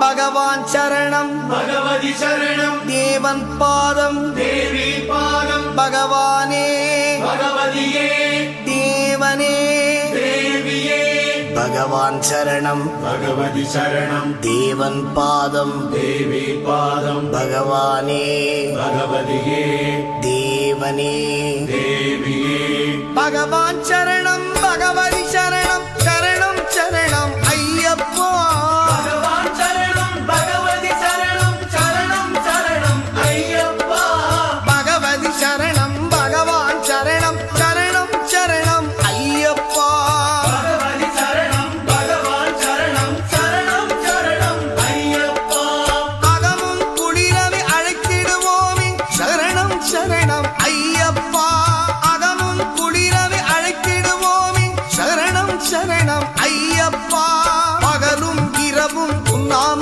பகவான் சரணம் பகவதி சரணம் தேவன் பாதம் தேவி பாதம் பகவானே பகவதியே தேவனே தேவியே பகவான் சரணம் பகவதி சரணம் தேவன் பாதம் தேவி பாதம் பகவானே பகவதியே தேவனே தேவியே பகவான் சரணம் பகவதி சரணம் சரணம் சரணம் ஐயப்பா பகவான் சரணம் பகவதி சரணம் சரணம் சரணம் ஐயப்பா பகவதி சரணம் பகவான் சரணம் சரணம் சரணம் ஐயப்பா பகவதி சரணம் பகவான் சரணம் சரணம் சரணம் ஐயப்பா அகமும் குளிரவி அழைத்திடுவோமே சரணம் சரணம் ஐயப்பா அகமும் குளிரவி அழைத்திடுவோமே சரணம் சரணம் ஐயப்பா பகலும் இரவும் உண்ணாம